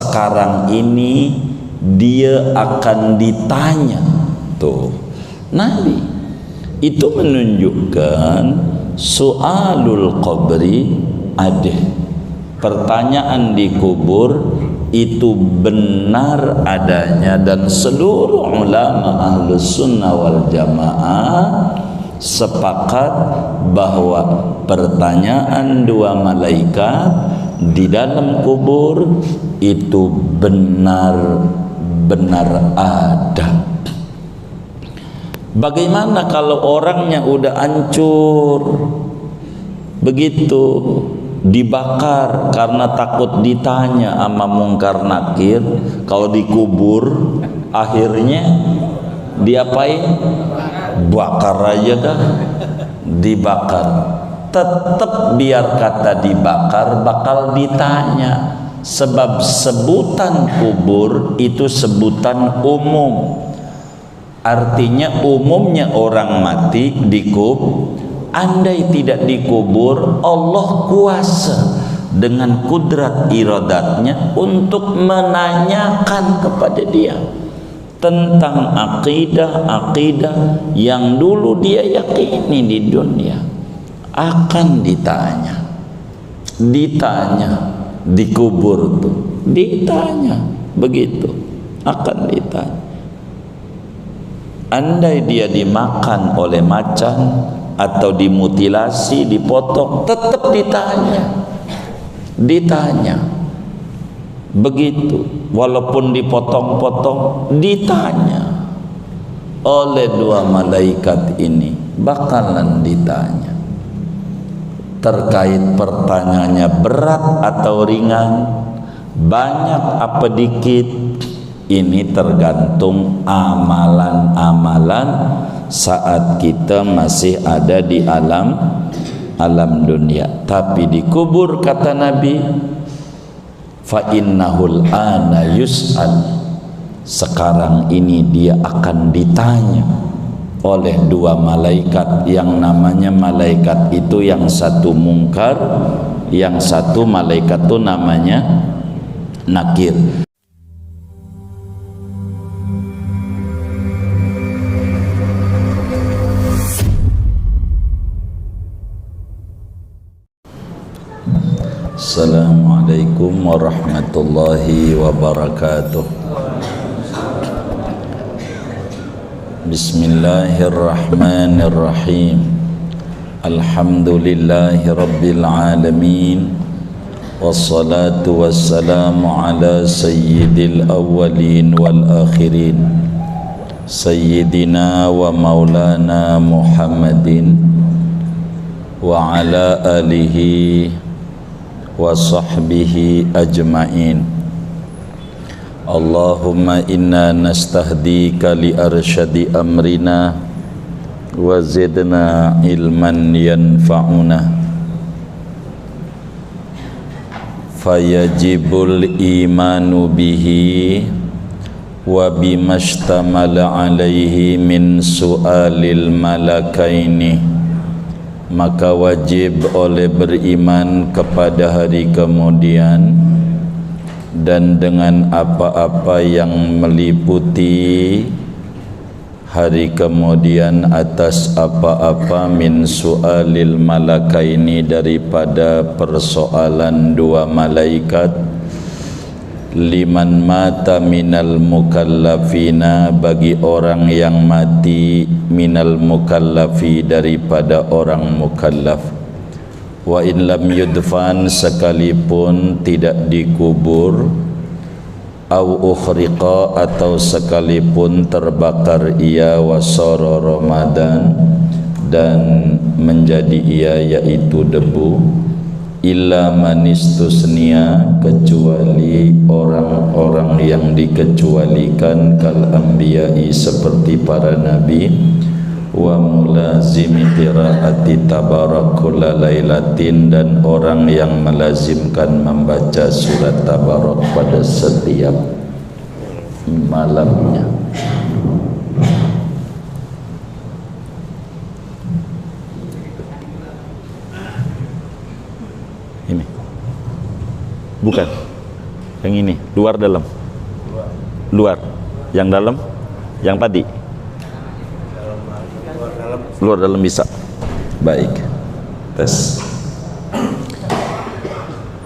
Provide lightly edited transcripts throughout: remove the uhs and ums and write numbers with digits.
sekarang ini dia akan ditanya. Tuh, Nabi itu menunjukkan soalul qabri ada, pertanyaan di kubur itu benar adanya, dan seluruh ulama ahlus sunnah wal jamaah sepakat bahwa pertanyaan dua malaikat di dalam kubur itu benar-benar ada. Bagaimana kalau orangnya udah hancur begitu, dibakar karena takut ditanya sama mungkar nakir? Kalau dikubur akhirnya diapain? Bakar aja dah, dibakar. Tetap biar kata dibakar bakal ditanya, sebab sebutan kubur itu sebutan umum. Artinya umumnya orang mati dikubur. Andai tidak dikubur, Allah kuasa dengan kudrat iradatnya untuk menanyakan kepada dia tentang akidah-akidah yang dulu dia yakini di dunia. Akan ditanya dikubur tuh ditanya begitu, akan ditanya. Andai dia dimakan oleh macan atau dimutilasi, dipotong, tetap ditanya begitu, walaupun dipotong-potong ditanya oleh dua malaikat ini, bakalan ditanya terkait pertanyaannya berat atau ringan, banyak apa dikit. Ini tergantung amalan-amalan saat kita masih ada di alam dunia. Tapi dikubur, kata Nabi, fa innahul ana yus'al, sekarang ini dia akan ditanya oleh dua malaikat, yang namanya malaikat itu yang satu mungkar, yang satu malaikat itu namanya nakir. Assalamualaikum warahmatullahi wabarakatuh. Bismillahirrahmanirrahim. Alhamdulillahi rabbil alamin. Wassalatu wassalamu ala sayyidil awwalin wal akhirin, sayyidina wa maulana Muhammadin wa ala alihi wa sahbihi ajma'in. Allahumma inna nastahdika li arsyadi amrina wa zidna ilman yanfa'una. Fayajibul imanu bihi wa bimastamala alaihi min su'alil malakaini. Maka wajib oleh beriman kepada hari kemudian dan dengan apa-apa yang meliputi hari kemudian atas apa-apa min su'alil malakaini, daripada persoalan dua malaikat, liman mata minal mukallafina, bagi orang yang mati, minal mukallafi, daripada orang mukallaf, wa in lam yudfan, sekalipun tidak dikubur, au ukhriqa, atau sekalipun terbakar ia, wasara Ramadan, dan menjadi ia yaitu debu, illa manistusnia, kecuali orang-orang yang dikecualikan, kal anbiya'i, seperti para nabi, wa mulazimi qiraati tabarakulla lailatin, dan orang yang melazimkan membaca surat tabarak pada setiap malamnya. Ini bukan Yang ini, luar dalam. Luar. Yang dalam? Yang tadi. Luar dalam bisa. Baik. Tes.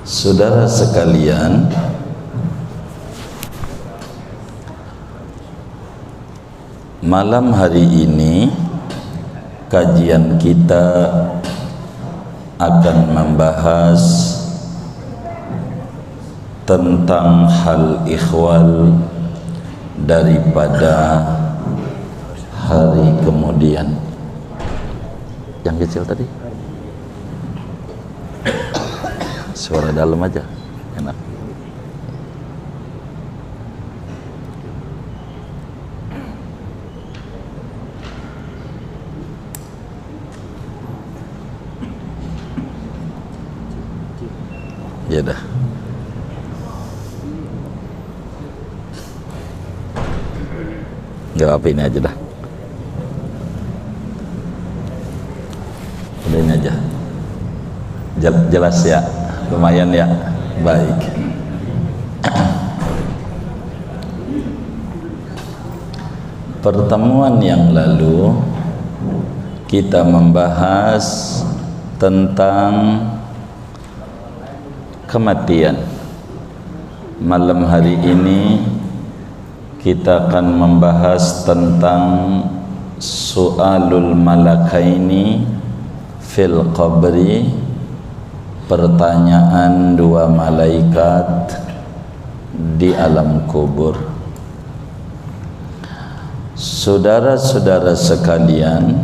Saudara sekalian, malam hari ini kajian kita akan membahas tentang hal ikhwal daripada hari kemudian. Yang kecil tadi suara dalam aja enak. Ya dah. Gak apa, ini aja dah. Udah ini aja. Jelas ya, lumayan ya. Baik. Pertemuan yang lalu kita membahas tentang kematian. Malam hari ini kita akan membahas tentang su'alul malakaini fil qabri, pertanyaan dua malaikat di alam kubur. Saudara-saudara sekalian,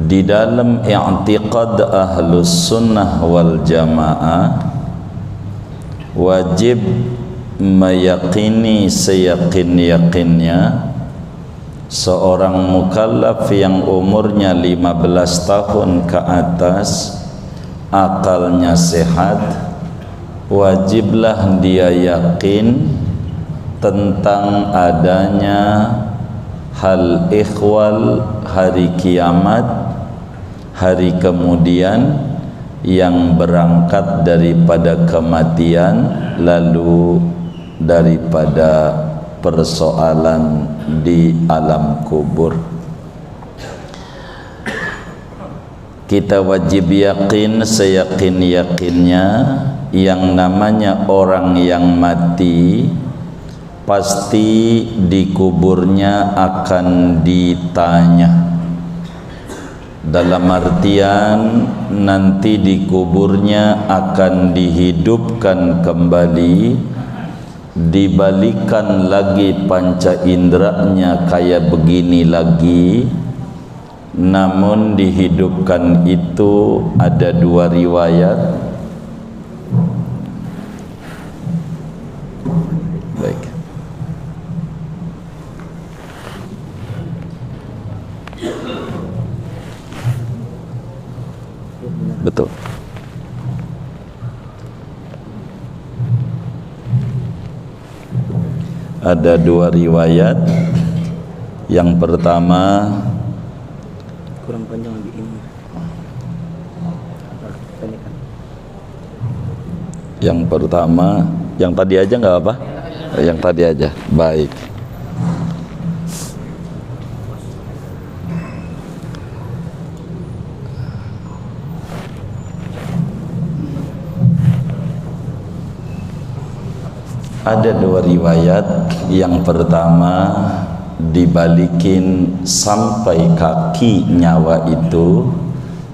di dalam i'tiqad ahlus sunnah wal jamaah wajib meyakini seyakin-yakinnya seorang mukallaf yang umurnya 15 tahun ke atas, akalnya sehat, wajiblah dia yakin tentang adanya hal ikhwal, hari kiamat, hari kemudian yang berangkat daripada kematian lalu daripada persoalan di alam kubur. Kita wajib yakin seyakin-yakinnya yang namanya orang yang mati pasti di kuburnya akan ditanya. Dalam artian nanti di kuburnya akan dihidupkan kembali, dibalikan lagi panca inderanya kayak begini lagi. Namun dihidupkan itu ada dua riwayat. Baik. Betul. Ada dua riwayat. Yang pertama, kurang panjang lagi ini. Yang pertama, yang tadi aja nggak apa? Yang tadi aja. Baik. Ada dua riwayat. Yang pertama dibalikin sampai kaki nyawa itu.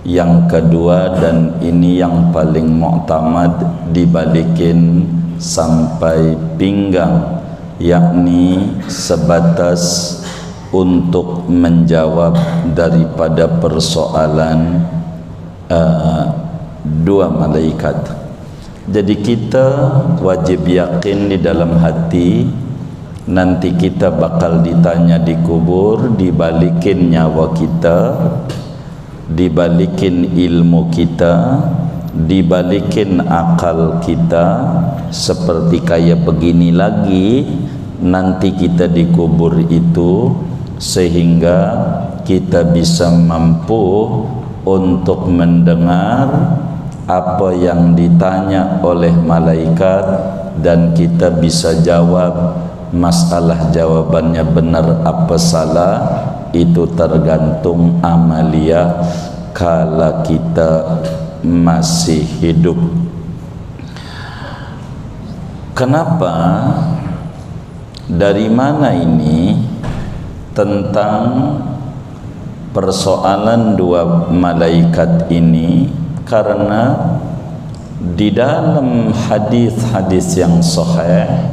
Yang kedua, dan ini yang paling mu'tamad, dibalikin sampai pinggang, yakni sebatas untuk menjawab daripada persoalan dua malaikat. Jadi kita wajib yakin di dalam hati nanti kita bakal ditanya di kubur, dibalikin nyawa kita, dibalikin ilmu kita, dibalikin akal kita, seperti kayak begini lagi nanti kita dikubur itu, sehingga kita bisa mampu untuk mendengar apa yang ditanya oleh malaikat dan kita bisa jawab. Masalah jawabannya benar apa salah itu tergantung amalia kala kita masih hidup. Kenapa? Dari mana ini tentang persoalan dua malaikat ini? Karena di dalam hadis-hadis yang sahih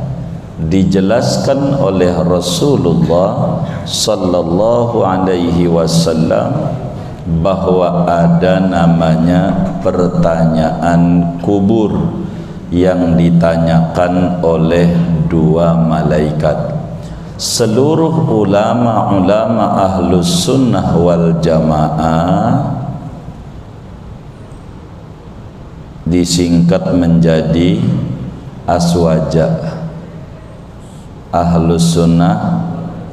dijelaskan oleh Rasulullah sallallahu alaihi wasallam bahwa ada namanya pertanyaan kubur yang ditanyakan oleh dua malaikat. Seluruh ulama-ulama ahlus sunnah wal jamaah disingkat menjadi aswaja. Ahlus sunnah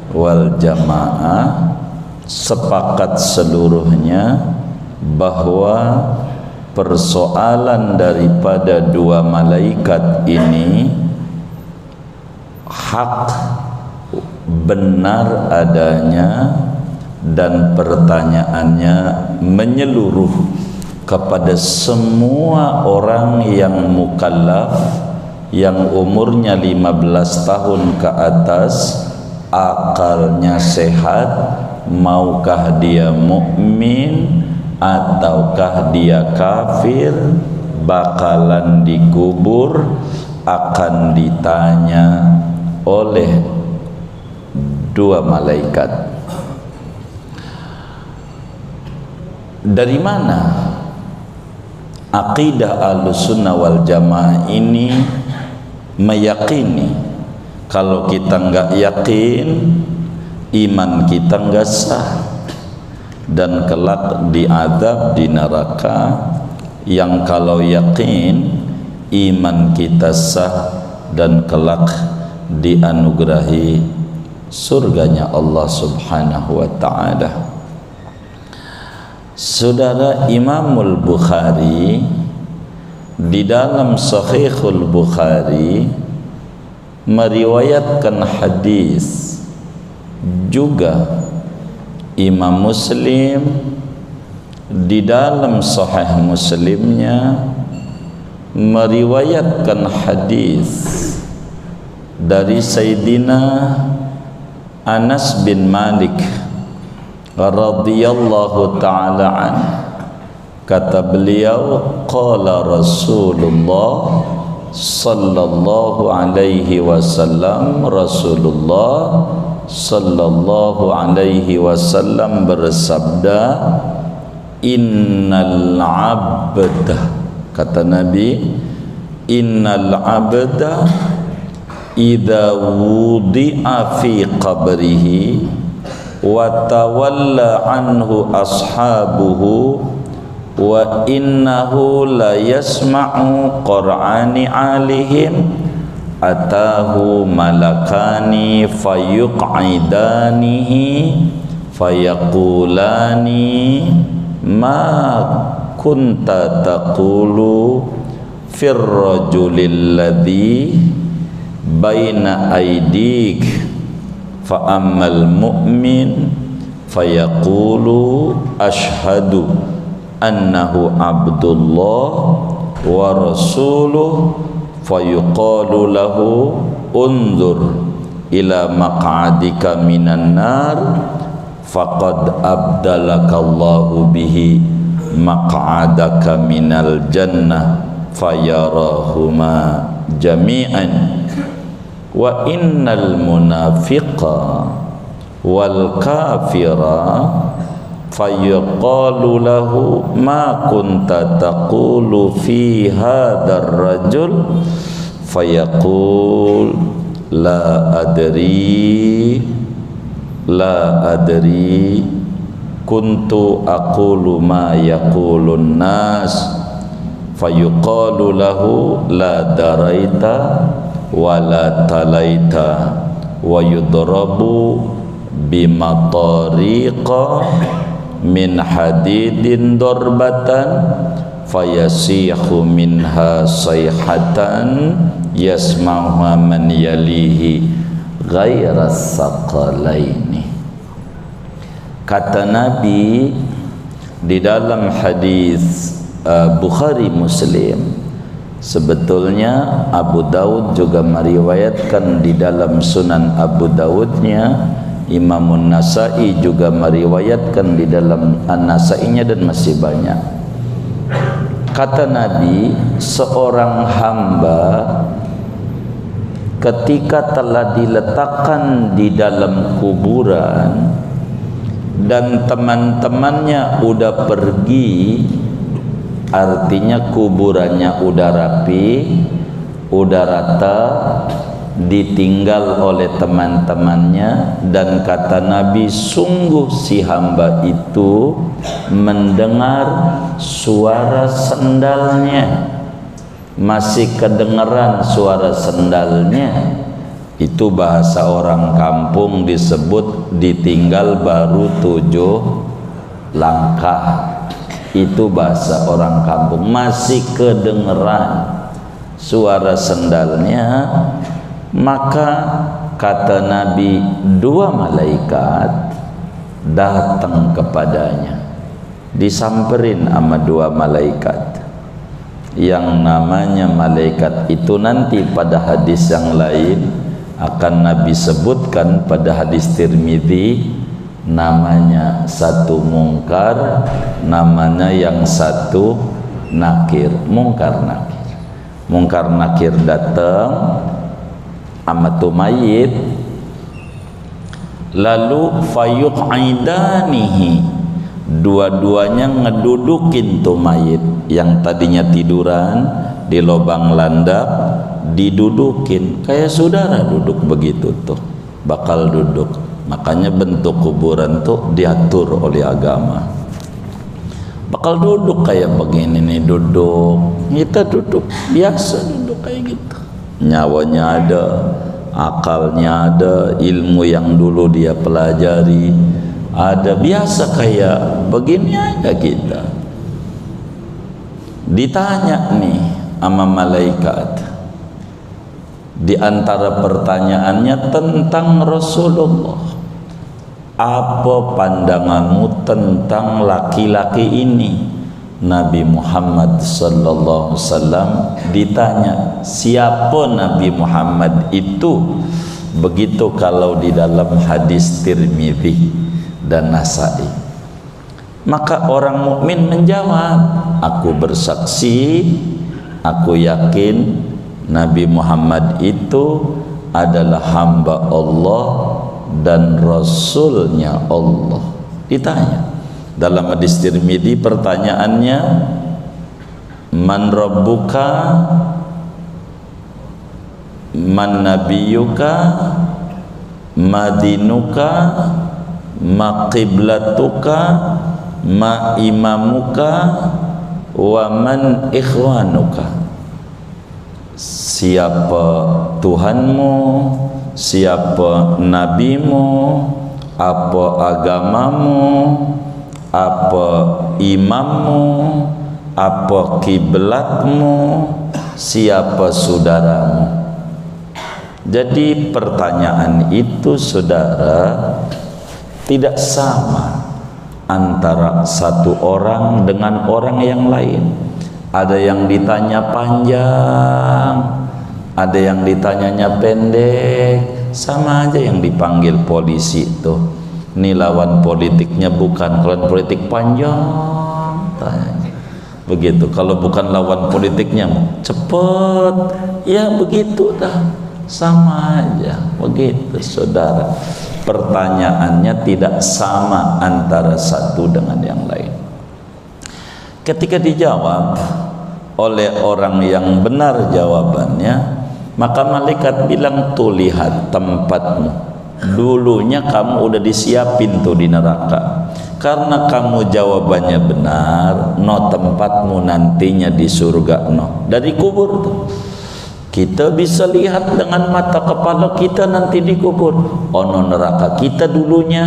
wal jamaah sepakat seluruhnya bahwa persoalan daripada dua malaikat ini hak benar adanya dan pertanyaannya menyeluruh kepada semua orang yang mukallaf, yang umurnya 15 tahun ke atas, akalnya sehat, maukah dia mukmin ataukah dia kafir, bakalan dikubur, akan ditanya oleh dua malaikat. Dari mana aqidah Ahlussunnah wal Jamaah ini meyakini? Kalau kita enggak yakin, iman kita enggak sah, dan kelak diazab di neraka. Yang kalau yakin, iman kita sah dan kelak dianugerahi surganya Allah Subhanahu wa ta'ala. Saudara, Imamul Bukhari di dalam Sahihul Bukhari meriwayatkan hadis, juga Imam Muslim di dalam Sahih Muslimnya meriwayatkan hadis dari Sayyidina Anas bin Malik radhiyallahu ta'ala an. Kata beliau, qala Rasulullah sallallahu alaihi wasallam, Rasulullah sallallahu alaihi wasallam bersabda, innal abda, kata Nabi, innal abda idza wudi'a fi qabrihi wa tawalla anhu ashabuhu wa innahu la yasma'u qur'ani alihim atahu malakani fayuq'idanihi fayaqulani ma kunta taqulu fir rajulil ladzi baina aidik fa ammal mu'min fayaqulu ashhadu annahu abdullah wa rasuluh fayuqalu lahu unzur ila maq'adika minan nar faqad abdalakallahu bihi maq'adaka minal jannah fayarahuma jami'an wa innal munafiqa wal kafira fayuqalu lahu ma kunta taqulu fi hadzal rajul fayaqul la adri kuntu aqulu ma yaqulun nas fayuqalu lahu la daraita wa la talaita wa yudrabu bimatariqa min hadidin darbatan fayasihu minha sayhatan yasma'uha man yalihi ghaira saqalaini. Kata Nabi di dalam hadis Bukhari Muslim, sebetulnya Abu Daud juga meriwayatkan di dalam Sunan Abu Daudnya, Imamun Nasai juga meriwayatkan di dalam An-Nasainya, dan masih banyak. Kata Nabi, seorang hamba ketika telah diletakkan di dalam kuburan dan teman-temannya udah pergi, artinya kuburannya udah rapi, udah rata, ditinggal oleh teman-temannya, dan kata Nabi, sungguh si hamba itu mendengar suara sendalnya, masih kedengaran suara sendalnya. Itu bahasa orang kampung disebut ditinggal baru 7 langkah. Itu bahasa orang kampung, masih kedengeran suara sendalnya. Maka kata Nabi, 2 malaikat datang kepadanya, disamperin sama 2 malaikat. Yang namanya malaikat itu nanti pada hadis yang lain akan Nabi sebutkan, pada hadis Tirmidzi, namanya satu mungkar, namanya yang satu nakir. Mungkar nakir datang sama tu mayit, lalu fayuqidanihi, dua-duanya ngedudukin tu mayit yang tadinya tiduran di lubang landap, didudukin kayak saudara duduk begitu tuh, bakal duduk. Makanya bentuk kuburan tuh diatur oleh agama, bakal duduk kayak begini nih, duduk. Kita duduk biasa, duduk kayak gitu. Nyawanya ada, akalnya ada, ilmu yang dulu dia pelajari ada, biasa kayak begini aja kita. Ditanya nih sama malaikat, di antara pertanyaannya tentang Rasulullah, apa pandanganmu tentang laki-laki ini? Nabi Muhammad sallallahu alaihi wasallam ditanya, siapa Nabi Muhammad itu? Begitu kalau di dalam hadis Tirmidzi dan Nasai. Maka orang mukmin menjawab, aku bersaksi, aku yakin Nabi Muhammad itu adalah hamba Allah dan Rasulnya Allah. Ditanya dalam hadis Tirmidzi, pertanyaannya, man rabbuka, man nabiyuka, ma dinuka, ma qiblatuka, ma imamuka, wa man ikhwanuka. Siapa Tuhanmu, siapa nabimu, apa agamamu, apa imammu, apa kiblatmu, siapa saudaramu. Jadi pertanyaan itu, saudara, tidak sama antara satu orang dengan orang yang lain. Ada yang ditanya panjang, ada yang ditanyanya pendek. Sama aja yang dipanggil polisi tuh, ini lawan politiknya bukan, lawan politik panjang tanya. Begitu, kalau bukan lawan politiknya cepet, ya begitu dah, sama aja. Begitu saudara, pertanyaannya tidak sama antara satu dengan yang lain. Ketika dijawab oleh orang yang benar jawabannya, maka malaikat bilang, tuh lihat tempatmu, dulunya kamu udah disiapin tuh di neraka. Karena kamu jawabannya benar, no tempatmu nantinya di surga, no. Dari kubur tuh kita bisa lihat dengan mata kepala kita nanti di kubur. Oh no, neraka kita dulunya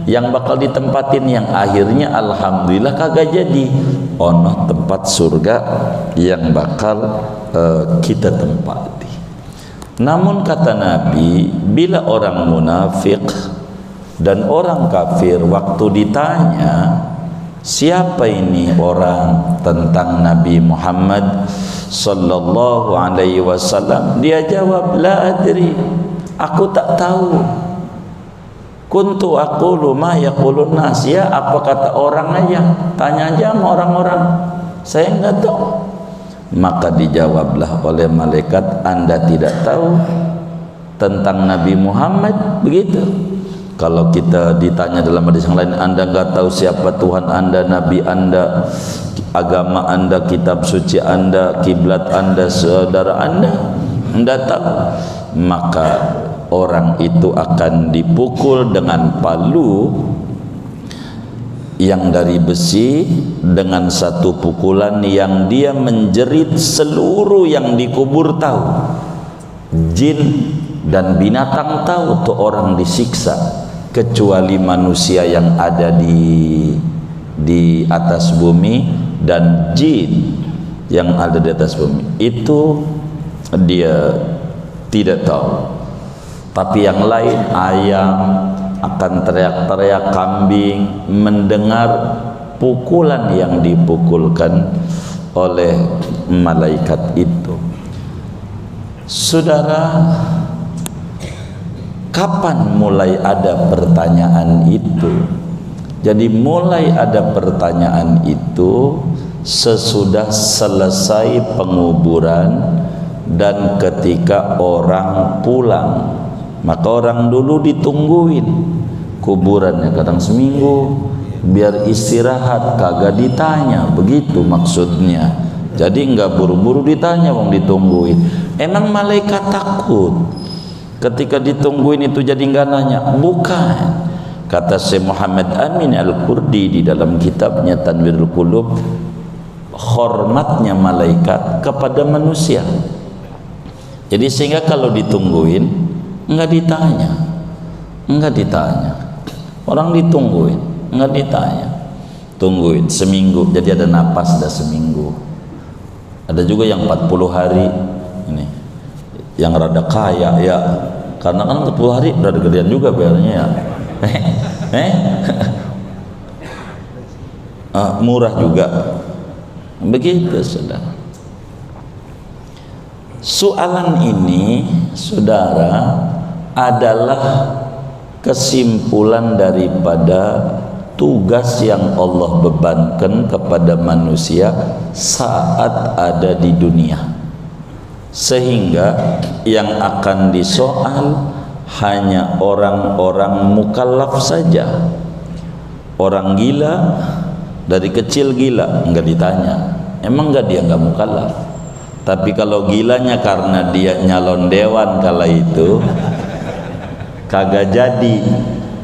yang bakal ditempatin yang akhirnya alhamdulillah kagak jadi ono tempat surga yang bakal kita tempati. Namun kata Nabi, bila orang munafik dan orang kafir waktu ditanya siapa ini orang tentang Nabi Muhammad sallallahu alaihi wasallam, dia jawab la adri, aku tak tahu. Kuntu aqulu ma yaqulun nas, ya apa kata orang aja, tanya aja sama orang-orang, saya enggak tahu. Maka dijawablah oleh malaikat, Anda tidak tahu tentang Nabi Muhammad, begitu. Kalau kita ditanya dalam hadis yang lain, Anda enggak tahu siapa Tuhan Anda, Nabi Anda, agama Anda, kitab suci Anda, kiblat Anda, saudara Anda, Anda tahu, maka orang itu akan dipukul dengan palu yang dari besi, dengan satu pukulan yang dia menjerit seluruh yang dikubur tahu, jin dan binatang tahu tuh orang disiksa, kecuali manusia yang ada di atas bumi dan jin yang ada di atas bumi itu dia tidak tahu. Tapi yang lain, ayam akan teriak-teriak, kambing mendengar pukulan yang dipukulkan oleh malaikat itu. Saudara, kapan mulai ada pertanyaan itu? Jadi mulai ada pertanyaan itu sesudah selesai penguburan dan ketika orang pulang. Maka orang dulu ditungguin kuburannya kadang seminggu biar istirahat, kagak ditanya, begitu maksudnya. Jadi enggak buru-buru ditanya, wong ditungguin. Emang malaikat takut ketika ditungguin itu jadi enggak nanya? Bukan. Kata Syekh Muhammad Amin Al-Qurdi di dalam kitabnya Tanwirul Qulub, hormatnya malaikat kepada manusia. Jadi sehingga kalau ditungguin enggak ditanya, orang ditungguin enggak ditanya, tungguin seminggu, jadi ada napas dah seminggu. Ada juga yang 40 hari ini, yang rada kaya ya, karena kan 40 hari rada gedean juga bayarnya ya. Murah juga, begitu saudara. Soalan ini saudara adalah kesimpulan daripada tugas yang Allah bebankan kepada manusia saat ada di dunia, sehingga yang akan disoal hanya orang-orang mukallaf saja. Orang gila dari kecil gila enggak ditanya, emang enggak dia enggak mukallaf. Tapi kalau gilanya karena dia nyalon dewan kala itu kagak jadi,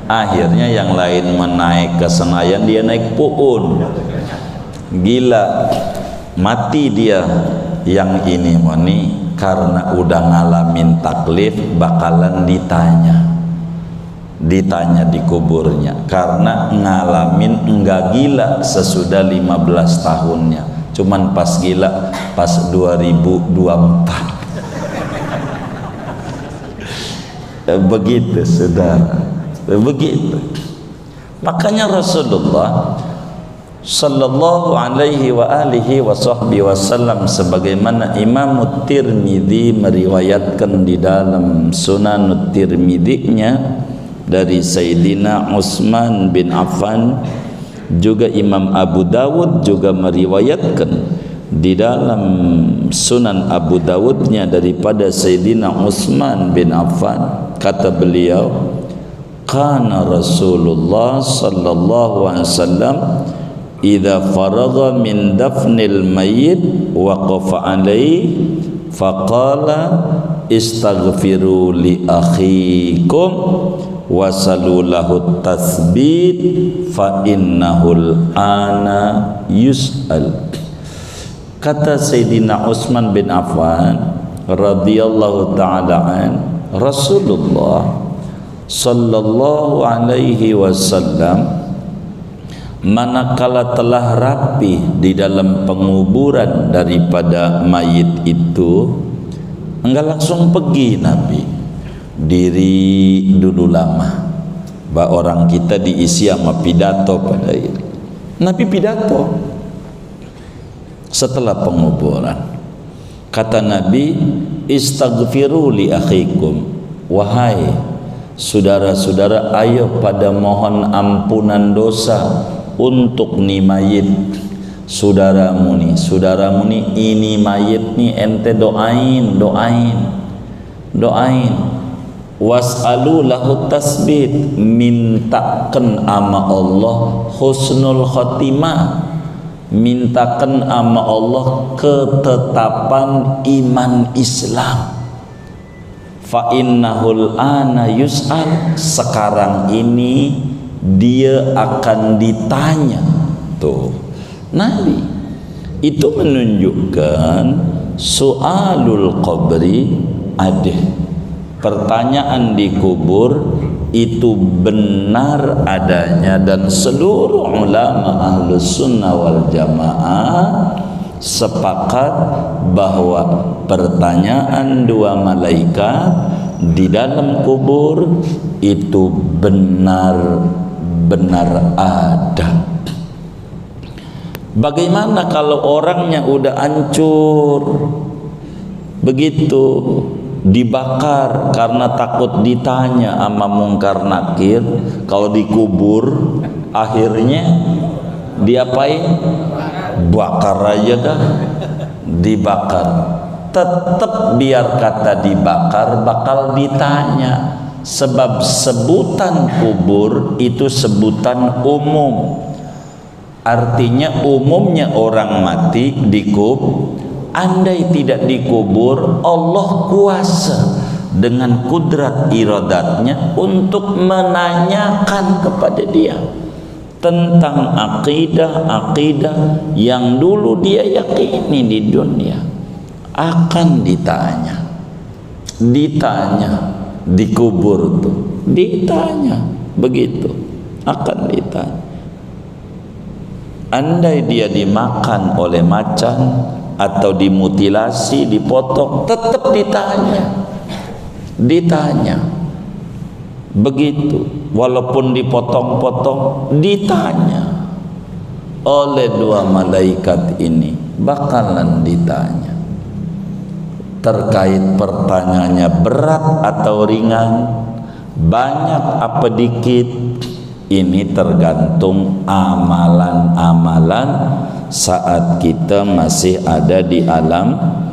akhirnya yang lain menaik ke Senayan, dia naik Puun, gila, mati dia. Yang ini moni karena udah ngalamin taklif bakalan ditanya di kuburnya, karena ngalamin enggak gila sesudah 15 tahunnya, cuman pas gila pas 2024. Begitu saudara, begitu. Makanya Rasulullah sallallahu alaihi wa alihi wa sahbihi wasallam, sebagaimana Imam Tirmidzi meriwayatkan di dalam Sunan Tirmidzi-nya dari Sayyidina Utsman bin Affan, juga Imam Abu Dawud juga meriwayatkan di dalam Sunan Abu Dawudnya daripada Sayyidina Utsman bin Affan, kata beliau, kana Rasulullah sallallahu alaihi wasallam idza faragha min dafnil mayyit waqafa alaihi faqala istaghfiru li akhikum wasalu lahu tathbit fa innahul ana yus'al. Kata Sayyidina Utsman bin Affan radhiyallahu ta'ala an, Rasulullah sallallahu alaihi wasallam manakala telah rapi di dalam penguburan daripada mayit itu, enggak langsung pergi Nabi, diri dulu lama. Bah orang kita diisi sama pidato pada itu. Nabi pidato setelah penguburan. Kata Nabi, istaghfiru li akhikum, wahai saudara-saudara, ayo pada mohon ampunan dosa untuk ni mayit saudaramu ni, ini mayit ni ente doain, was'alu lahu tasbit, mintakan ama Allah husnul khatimah, mintakan ama Allah ketetapan iman Islam. Fa innahul ana yus'al, sekarang ini dia akan ditanya. Tuh Nabi itu menunjukkan soalul qabri ada, pertanyaan di kubur itu benar adanya, dan seluruh ulama ahlus sunnah wal jamaah sepakat bahwa pertanyaan dua malaikat di dalam kubur itu benar-benar ada. Bagaimana kalau orangnya udah hancur begitu, dibakar karena takut ditanya sama mungkar nakir? Kalau dikubur akhirnya diapain? Bakar aja dah, dibakar. Tetap biar kata dibakar bakal ditanya, sebab sebutan kubur itu sebutan umum. Artinya umumnya orang mati dikubur. Andai tidak dikubur, Allah kuasa dengan kudrat iradatnya untuk menanyakan kepada dia tentang akidah yang dulu dia yakini di dunia. Akan ditanya dikubur tuh, ditanya begitu, akan ditanya. Andai dia dimakan oleh macan atau dimutilasi, dipotong, tetap ditanya begitu, walaupun dipotong-potong ditanya oleh dua malaikat ini, bakalan ditanya terkait pertanyaannya berat atau ringan, banyak apa dikit. Ini tergantung amalan-amalan saat kita masih ada di alam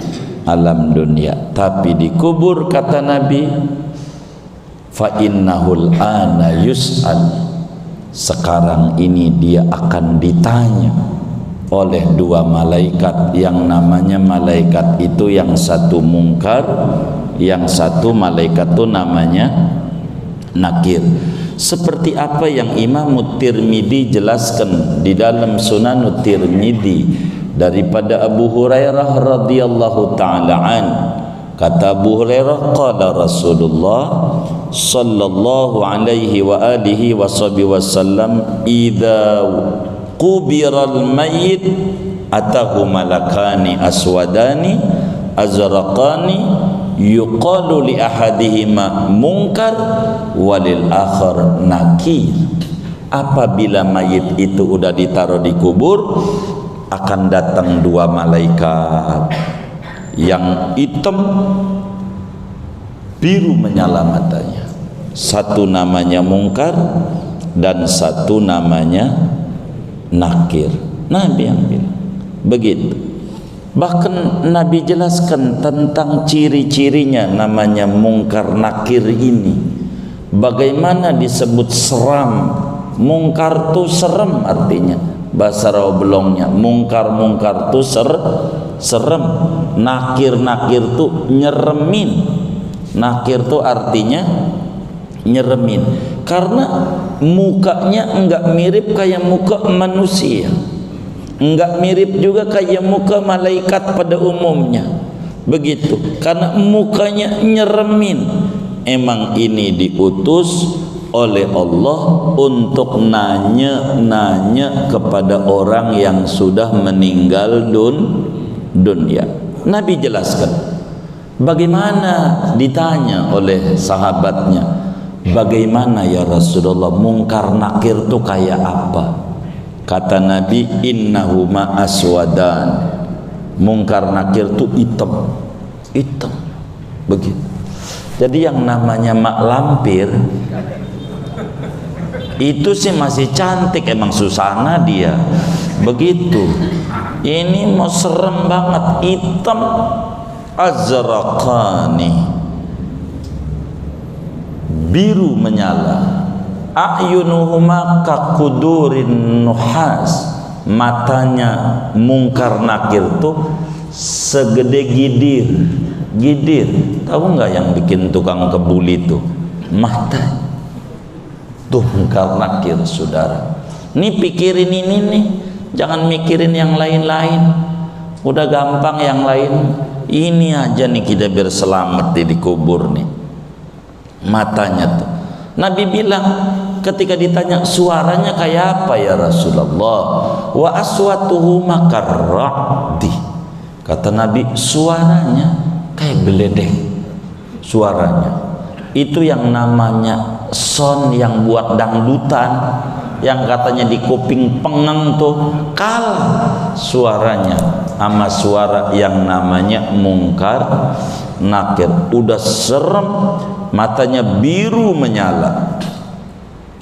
dunia. Tapi dikubur, kata Nabi, fa innahul ana yus'al, sekarang ini dia akan ditanya oleh dua malaikat, yang namanya malaikat itu yang satu mungkar, yang satu malaikat itu namanya nakir. Seperti apa yang Imam Tirmidzi jelaskan di dalam Sunan Tirmidzi daripada Abu Hurairah radhiyallahu taala an. Kata Abu Hurairah, qala Rasulullah sallallahu alaihi wa alihi wasallam, idza qubiral mayyit atahu malakani aswadani azraqani yuqalu li ahadihima munkar walil akhar nakir. Apabila mayit itu udah ditaruh di kubur, akan datang dua malaikat yang hitam biru menyala matanya. Satu namanya mungkar dan satu namanya nakir. Nabi yang bilang begitu. Bahkan Nabi jelaskan tentang ciri-cirinya namanya mungkar nakir ini. Bagaimana disebut seram. Mungkar tu serem artinya, bahasa Rawablongnya. Mungkar tu serem. Nakir tu nyeremin. Nakir tu artinya nyeremin, karena mukanya enggak mirip kayak muka manusia, enggak mirip juga kayak muka malaikat pada umumnya begitu, karena mukanya nyeremin, emang ini diutus oleh Allah untuk nanya kepada orang yang sudah meninggal dunia. Nabi jelaskan. Bagaimana ditanya oleh sahabatnya, bagaimana ya Rasulullah, mungkar nakir itu kayak apa? Kata Nabi, innahuma aswadan. Mungkar nakir itu hitam begitu. Jadi yang namanya mak lampir itu sih masih cantik, emang Susana dia begitu. Ini mau serem banget, hitam azraqani, biru menyala. A'yunuhuma kakudurin nuhas, matanya mungkar nakir tuh segede gidir. Tahu nggak yang bikin tukang kebuli tuh mata tuh mungkar nakir, saudara. Nih pikirin ini nih, jangan mikirin yang lain-lain. Udah gampang yang lain, ini aja nih kita biar selamat di kubur nih. Matanya tuh. Nabi bilang ketika ditanya suaranya kayak apa ya Rasulullah, wa aswatuhu makarra'di. Kata Nabi, suaranya kayak beledek. Suaranya itu yang namanya sound yang buat dangdutan, yang katanya di kuping pengeng tuh, kalah suaranya sama suara yang namanya mungkar nakir. Udah serem, matanya biru menyala.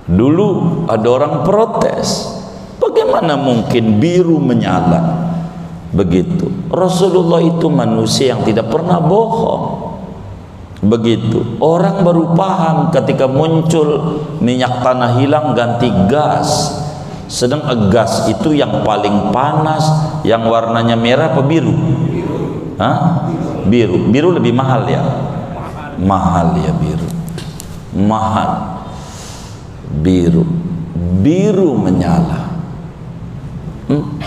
Dulu ada orang protes, bagaimana mungkin biru menyala begitu? Rasulullah itu manusia yang tidak pernah bohong. Begitu orang baru paham ketika muncul minyak tanah hilang ganti gas. Sedang gas itu yang paling panas, yang warnanya merah apa biru? Hah? Biru lebih mahal ya? Mahal ya biru. Mahal. Biru menyala.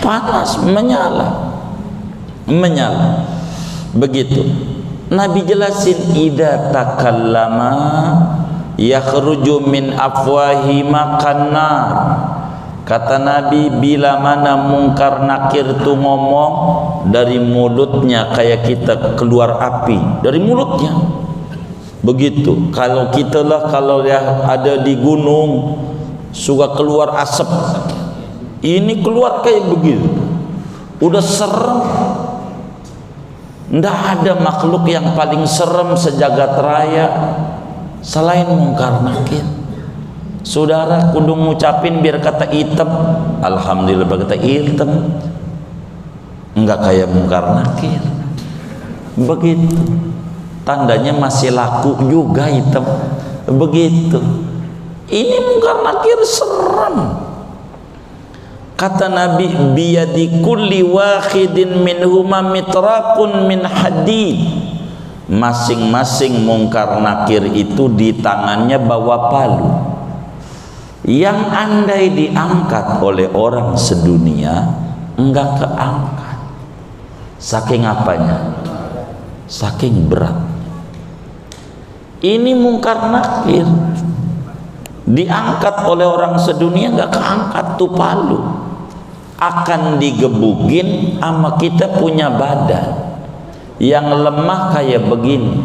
Panas menyala. Begitu. Nabi jelasin, idza takallama yakhruju min afwahi makannar. Kata Nabi, bila mana mungkar nakir itu ngomong, dari mulutnya kayak kita keluar api dari mulutnya. Begitu. Kalau kita lah, kalau ya ada di gunung suka keluar asap, ini keluar kayak begitu. Udah serem. Tidak ada makhluk yang paling serem sejagat raya selain mungkar nakir. Saudara kudu ngucapin biar kata hitam, alhamdulillah kata hitam, enggak kayak mungkar nakir. Begitu. Tandanya masih laku juga hitam. Begitu. Ini mungkar nakir serem. Kata Nabi, biyadi kulli wahidin minhuma mitrakun min hadid. Masing-masing mungkar nakir itu di tangannya bawa palu, yang andai diangkat oleh orang sedunia enggak keangkat. Saking apanya? Saking berat. Ini mungkar nakir diangkat oleh orang sedunia enggak keangkat tuh palu. Akan digebukin sama kita punya badan yang lemah kayak begini,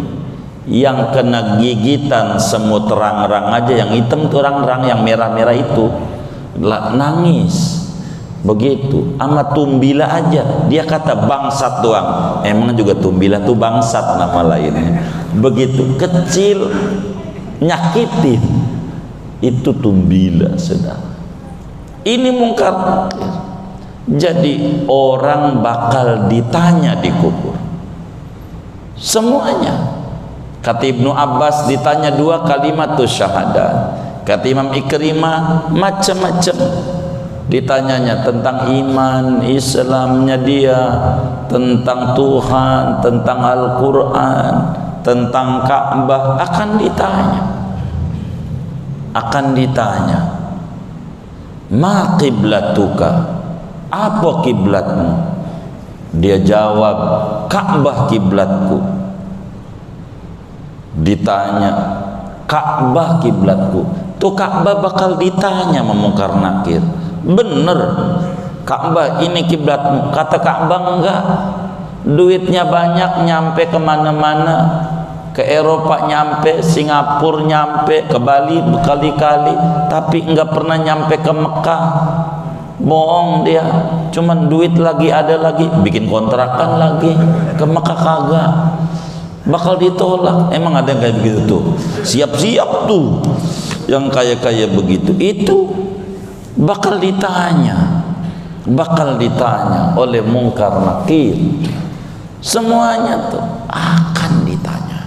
yang kena gigitan semut rang-rang aja, yang hitam tuh rang-rang, yang merah-merah itu nangis. Begitu. Sama tumbila aja dia kata bangsat doang, emang juga tumbila tuh bangsat nama lainnya. Begitu kecil nyakitin, itu tumbila. Saudara, ini mungkar nakir. Jadi orang bakal ditanya di kubur semuanya. Kata Ibnu Abbas ditanya 2 kalimat tuh syahadat. Kata Imam Ikrimah macam-macam ditanyanya, tentang iman Islamnya dia, tentang Tuhan, tentang Al-Quran, tentang Ka'bah, akan ditanya ma qiblatuka, apa kiblatmu? Dia jawab, Ka'bah kiblatku. ditanya, Ka'bah kiblatku. Tuh Ka'bah bakal ditanya sama Munkar Nakir. Bener, Ka'bah ini kiblatmu. Kata Ka'bah enggak. Duitnya banyak, nyampe kemana-mana. Ke Eropa nyampe, Singapura nyampe, ke Bali berkali-kali, tapi enggak pernah nyampe ke Mekah. Bohong dia, cuman duit lagi ada lagi, bikin kontrakan lagi ke Mekah kagak, bakal ditolak. Emang ada yang kayak begitu tuh? Siap-siap tuh yang kaya-kaya begitu, itu bakal ditanya oleh Munkar Nakir. Semuanya tuh akan ditanya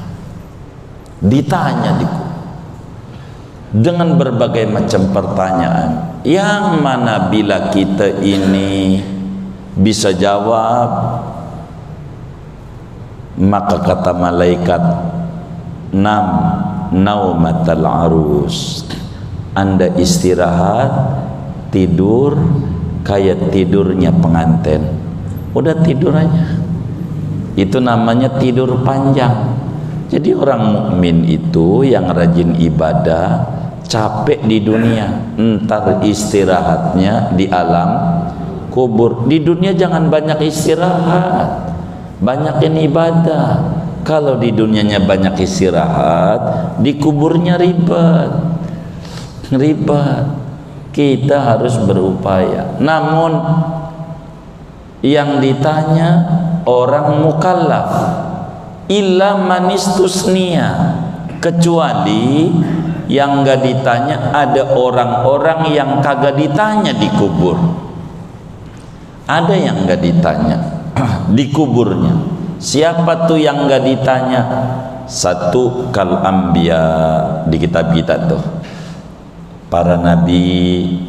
dengan berbagai macam pertanyaan, yang mana bila kita ini bisa jawab, maka kata malaikat, naumatal arus, Anda istirahat, tidur kayak tidurnya pengantin. Udah tidur aja, itu namanya tidur panjang. Jadi orang mukmin itu yang rajin ibadah, capek di dunia, entar istirahatnya di alam kubur. Di dunia jangan banyak istirahat, banyakin ibadah. Kalau di dunianya banyak istirahat, di kuburnya ribet. Kita harus berupaya. Namun yang ditanya orang mukallaf, illa manistusnia, kecuali yang enggak ditanya ada orang-orang yang kagak ditanya di kubur. Ada yang enggak ditanya di kuburnya. Siapa tuh yang enggak ditanya? Satu, kal anbiya, di kitab kita tuh para nabi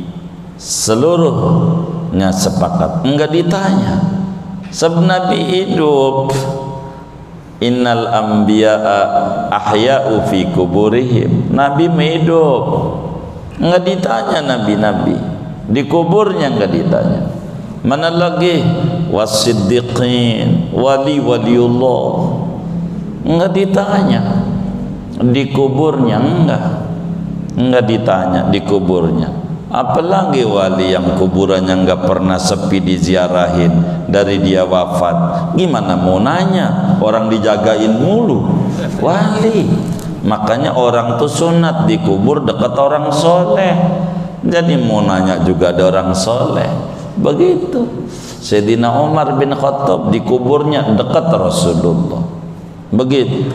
seluruhnya sepakat enggak ditanya. Sebab nabi hidup. Innal anbiya'a ahya'u fi kuburihim. Nabi hidup, enggak ditanya nabi-nabi, di kuburnya enggak ditanya. Mana lagi wasiddiqin, waliullah, enggak ditanya di kuburnya, enggak ditanya di kuburnya. Apalagi wali yang kuburannya enggak pernah sepi diziarahin dari dia wafat, gimana mau nanya? Orang dijagain mulu wali. Makanya orang tuh sunat di kubur dekat orang soleh. Jadi mau nanya juga ada orang soleh. Begitu Sayyidina Umar bin Khattab di kuburnya dekat Rasulullah. Begitu.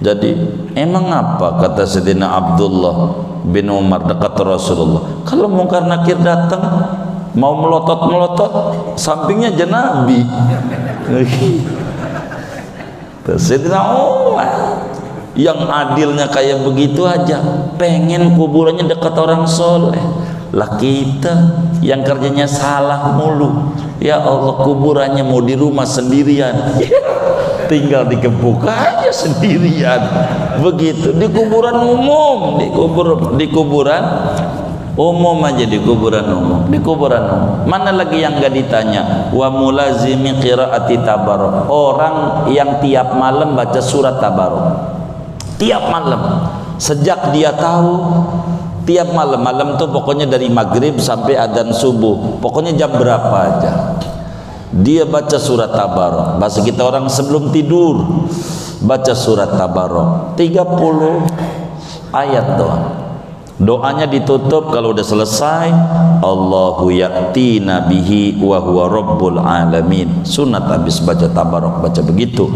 Jadi emang apa kata Sayyidina Abdullah bin Umar dekat Rasulullah? Kalau Munkar Nakir datang mau melotot-melotot, sampingnya aja Nabi. Sayyidina Umar yang adilnya kayak begitu aja, pengen kuburannya dekat orang soleh. Lah kita yang kerjanya salah mulu, ya Allah, kuburannya mau di rumah sendirian, tinggal dikepuk aja sendirian. Begitu di kuburan umum, di kuburan umum aja, di kuburan umum. Mana lagi yang enggak ditanya? Wa mulazimi qiraati tabarok, orang yang tiap malam baca surat tabarok, tiap malam, sejak dia tahu, tiap malam tuh pokoknya dari maghrib sampai adzan subuh, pokoknya jam berapa aja dia baca surat tabarok. Bahasa kita orang sebelum tidur baca surat tabarok 30 ayat doang. Doanya ditutup kalau udah selesai, Allahu ya'tina bihi wa huwa rabbul alamin. Sunat habis baca tabarok baca begitu,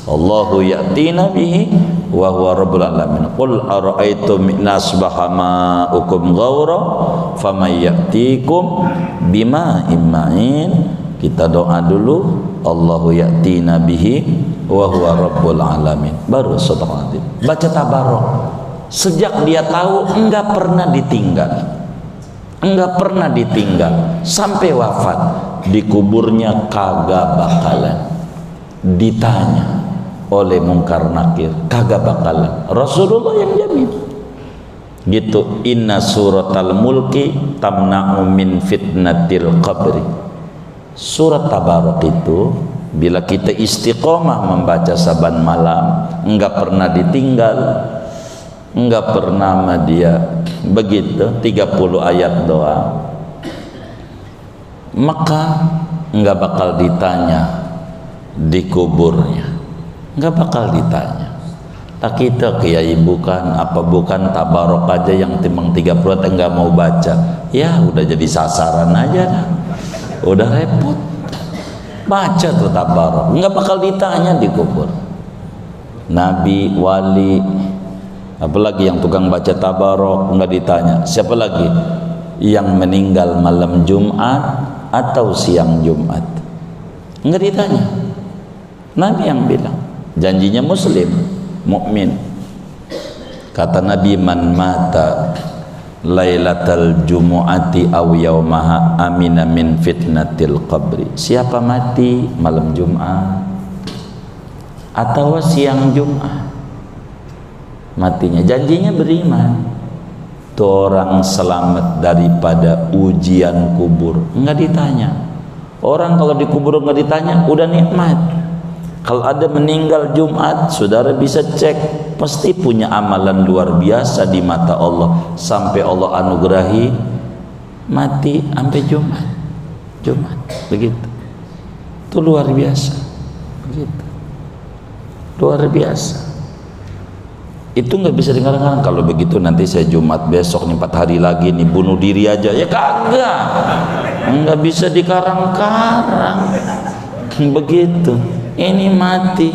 Allahu ya'tina bihi wa huwa rabbul alamin. Qul ara'aytum in asbaha ma'ukum ghaura famay ya'tikum bima'in ma'in. Kita doa dulu, Allahu ya'tina bihi wa huwa rabbul alamin, baru sedekah. Baca tabarok sejak dia tahu, enggak pernah ditinggal sampai wafat. Di kuburnya kagak bakalan ditanya oleh Munkar Nakir, kagak bakalan. Rasulullah yang jamin gitu. Inna suratal mulki tamna'u min fitnatil qabri. Surat tabarok itu Bila kita istiqomah membaca saban malam, enggak pernah ditinggal, enggak pernah sama dia begitu 30 ayat doang, maka enggak bakal ditanya di kuburnya, enggak bakal ditanya. Tak kita kiai bukan, apa bukan, tabarok aja yang timbang 30 ayat enggak mau baca, ya udah jadi sasaran aja dah, udah repot. Baca tuh tabarok, enggak bakal ditanya di kubur. Nabi, wali, apalagi yang tukang baca tabarok enggak ditanya. Siapa lagi? Yang meninggal malam Jumat atau siang Jumat, enggak ditanya. Nabi yang bilang, janjinya Muslim, mukmin. Kata Nabi, man mata lailatal jumu'ati aw yaumaha amina min fitnatil qabri. Siapa mati malam Jumat atau siang Jumat, matinya janjinya beriman, tuh orang selamat daripada ujian kubur. Enggak ditanya. Orang kalau dikubur enggak ditanya, udah nikmat. Kalau ada meninggal Jumat, saudara bisa cek, pasti punya amalan luar biasa di mata Allah, sampai Allah anugerahi mati sampai Jumat, begitu. Itu luar biasa, begitu, luar biasa. Itu nggak bisa dikarang-karang. Kalau begitu nanti saya Jumat besok nih 4 hari lagi nih bunuh diri aja, ya kagak, nggak bisa dikarang-karang, begitu. Ini mati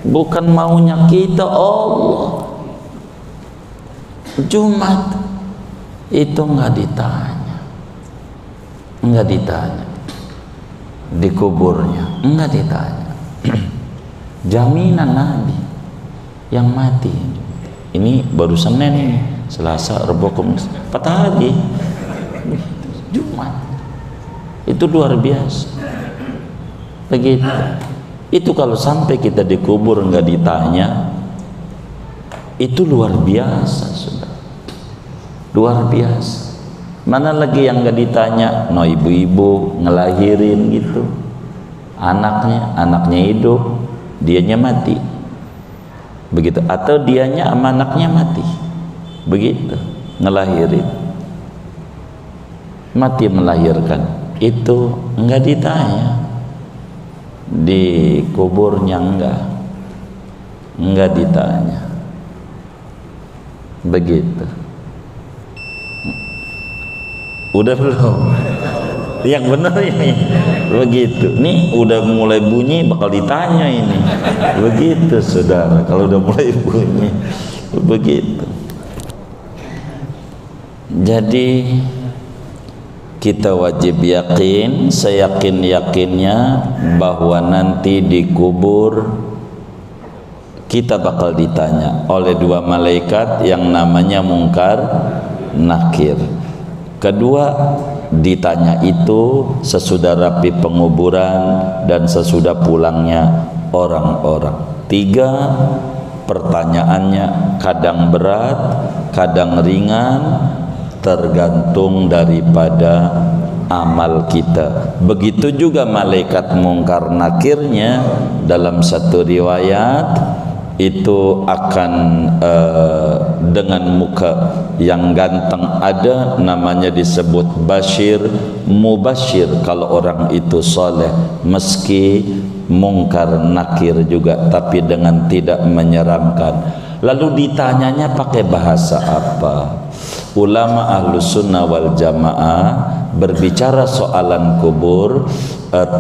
bukan maunya kita, Allah. Jumat itu enggak ditanya di kuburnya, enggak ditanya. Jaminan Nabi yang mati. Ini baru Senin ini, Selasa, Rabu, Kamis, 4 hari. Jumat itu luar biasa, begitu. Itu kalau sampai kita dikubur nggak ditanya, itu luar biasa, sudah luar biasa. Mana lagi yang nggak ditanya? No, ibu-ibu ngelahirin gitu, anaknya hidup, dianya mati, begitu. Atau dianya sama anaknya mati, begitu, ngelahirin, mati melahirkan, itu nggak ditanya. Di kuburnya enggak ditanya, begitu. Udah belum? Yang benar ini begitu. Nih udah mulai bunyi bakal ditanya ini, begitu saudara. Kalau udah mulai bunyi begitu. Jadi kita wajib yakin, seyakin-yakinnya bahwa nanti di kubur kita bakal ditanya oleh 2 malaikat yang namanya Munkar Nakir. Kedua, ditanya itu sesudah rapi penguburan dan sesudah pulangnya orang-orang. 3, pertanyaannya kadang berat, kadang ringan, tergantung daripada amal kita. Begitu juga malaikat Munkar Nakirnya, dalam satu riwayat itu akan dengan muka yang ganteng, ada namanya disebut Bashir Mubashir kalau orang itu soleh, meski Munkar Nakir juga, tapi dengan tidak menyeramkan. Lalu ditanyanya pakai bahasa apa? Ulama Ahlus Sunnah wal Jamaah berbicara soalan kubur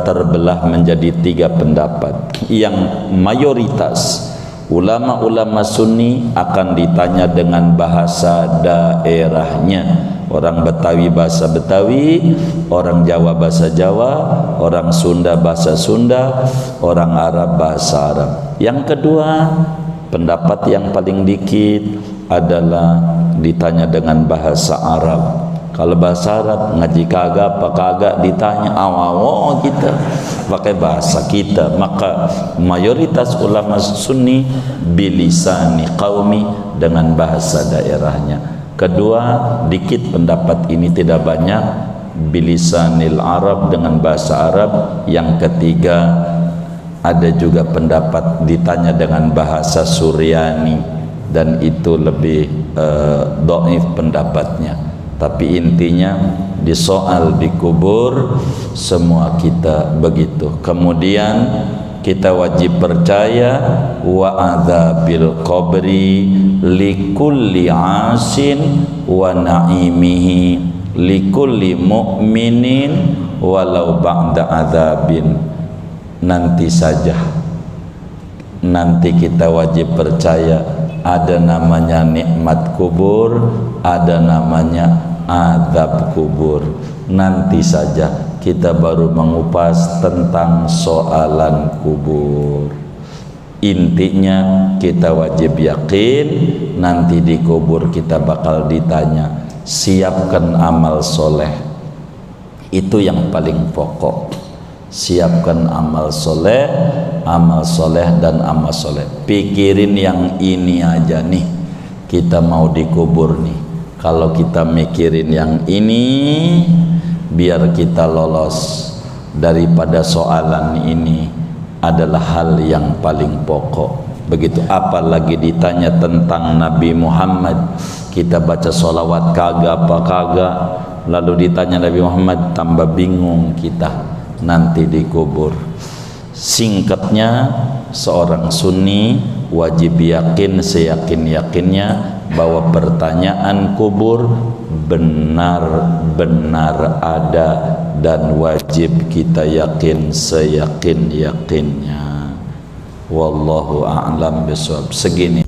terbelah menjadi 3 pendapat. Yang mayoritas ulama-ulama Sunni akan ditanya dengan bahasa daerahnya. Orang Betawi bahasa Betawi, orang Jawa bahasa Jawa, orang Sunda bahasa Sunda, orang Arab bahasa Arab. Yang kedua, pendapat yang paling dikit adalah ditanya dengan bahasa Arab. Kalau bahasa Arab ngaji kagak apa kagak ditanya, awawo kita pakai bahasa kita. Maka mayoritas ulama Sunni bilisani qaumi, dengan bahasa daerahnya. Kedua, dikit pendapat ini tidak banyak, bilisanil Arab, dengan bahasa Arab. Yang ketiga, ada juga pendapat ditanya dengan bahasa Suryani dan itu lebih dhaif pendapatnya. Tapi intinya di soal di kubur semua kita begitu. Kemudian kita wajib percaya wa adzabil qabri likulli asin wa naimihi likulli mu'minin walau ba'da adzabin. Nanti saja, nanti kita wajib percaya ada namanya nikmat kubur, ada namanya azab kubur. Nanti saja kita baru mengupas tentang soalan kubur. Intinya kita wajib yakin nanti di kubur kita bakal ditanya. Siapkan amal soleh, itu yang paling pokok. Siapkan amal soleh dan amal soleh. Pikirin yang ini aja nih, kita mau dikubur nih. Kalau kita mikirin yang ini, biar kita lolos daripada soalan ini adalah hal yang paling pokok. Begitu, apalagi ditanya tentang Nabi Muhammad, kita baca sholawat kagak apa kagak, lalu ditanya Nabi Muhammad, tambah bingung kita nanti dikubur. Singkatnya, seorang Sunni wajib yakin seyakin-yakinnya bahwa pertanyaan kubur benar-benar ada dan wajib kita yakin seyakin-yakinnya. Wallahu a'lam bishawab. Segini